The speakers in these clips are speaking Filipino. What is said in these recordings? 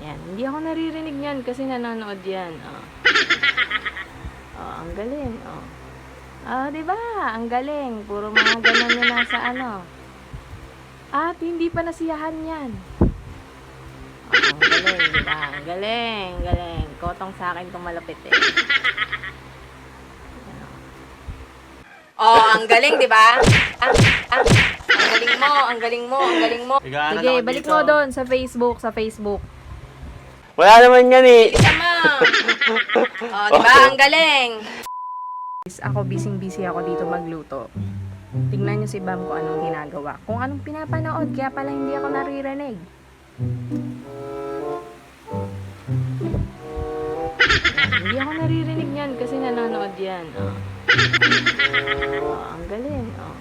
Yan, hindi ako naririnig yan kasi nanonood yan. Oh. Oh, ang galing. Oh. Oh, 'di ba? Ang galing. Puro mga ganun yung nasa ano. At hindi pa nasiyahan yan. Oh, ang galing, 'di ba? Ang galing, galing. Kotong sa akin kung malapit eh. Oh, ang galing, 'di ba? Ang galing mo, ang galing mo, ang galing mo. Sige, balik mo doon sa Facebook, sa Facebook. Wala naman yan eh. Bilisan mo. Oh, 'di ba? Ang galing. Ako, busy ako dito magluto. Tingnan nyo si Bam kung anong ginagawa. Kung anong pinapanood, kaya pala hindi ako naririnig. Hindi ako naririnig yan kasi nanonood yan. Oh. Oh, ang galing. Oh.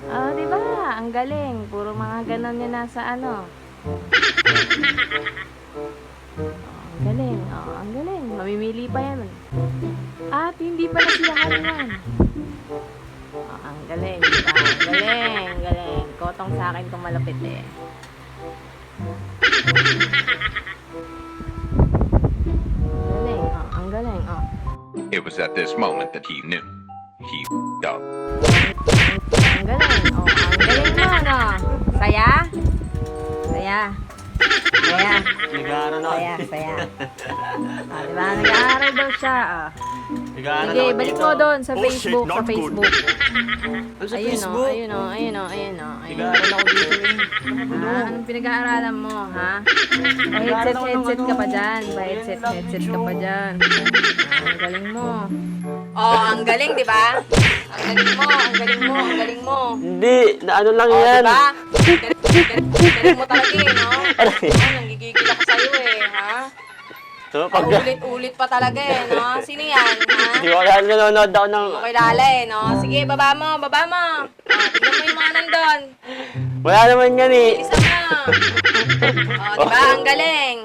Oh, di ba? Ang galing. Puro mga ganon yan nasa ano. Oh, ang galing. Oh, ang galing. Mamimili pa yan. At hindi pa nasiyahan yan. Oh, ang galing. Diba? Ang galing. Ang galing. Kotong sa akin kung malapit eh. Ang galing. Oh. It was at this moment that he knew. He f***ed up. Ang galing. Oh, ang galing mo, no? Saya? Saya. Saya. Nag-aaral na. Saya. Ah, diba? Nag-aaral daw siya. Ah. Nag-aaral Sige, ako balik dito. mo doon sa Oh, Facebook, shit, sa not Facebook. Ano sa Ayun o, Facebook? ayun o, ayun o, ayun o. Nag-aaral ako dito eh. Ha? Anong pinag-aaralan mo, ha? Pa-headset ka pa dyan. Pa-headset ka pa dyan. Ah, ang galing mo. Oh, ang galing, di ba? Ang galing mo, ang galing mo, ang galing mo. Hindi, na ano lang Oh, yan. di ba? Galing mo talaga eh, no? Oh, nanggigigil ako sa'yo eh, ha? So, Oh, ulit-ulit pa talaga eh, no? Sino yan, ha? Hindi ko kaya nanonood ako ng... Hindi mo kilala eh, no? Sige, baba mo, baba mo. Oh, tignan mo yung mga nandun. Wala naman yan eh. Isa mo. Oh, di ba? Ang galing.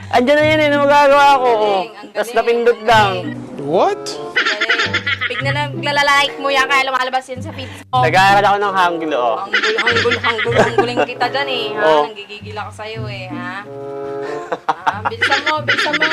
Andyan na yan eh, na magagawa ko. Ang galing, ang Tapos galing, napindot ang lang. galing. What? Ang galing. Pig na naglalalike mo yan, kaya lumalabas yan sa feeds mo. Nag-aaral ako ng hangul oh. Hangguling kita dyan eh, ha? Oh. Nanggigigil ako sa'yo eh, ha? Ah, bilisan mo, bilisan mo.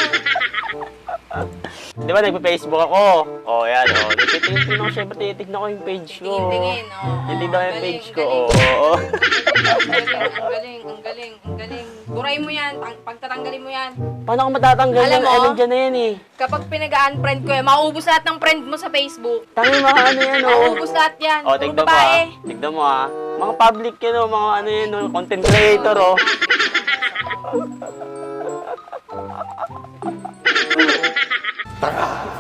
Di ba nagpa-Facebook ako? Oh, yan oh. Titignan ko syempre, titignan ko yung page ko. Tingin-tingin, oh. Titignan ko yung Galing, page ko. galing. Oo. Ang galing, ang galing, ang galing. Buray mo yan, pagtatanggalin mo yan. Paano ako matatanggal Alam yan? mo? Eh, nandiyan na yan eh. Kapag pinag-unfriend ko yan, mauubos lahat ng friend mo sa Facebook. Tangi mga ano yan oh. Mauubos lahat yan. Oh, Puro tignan mo babae. ah. Tignan mo ah. Mga public yan oh, mga ano yan oh, content creator oh. Tara!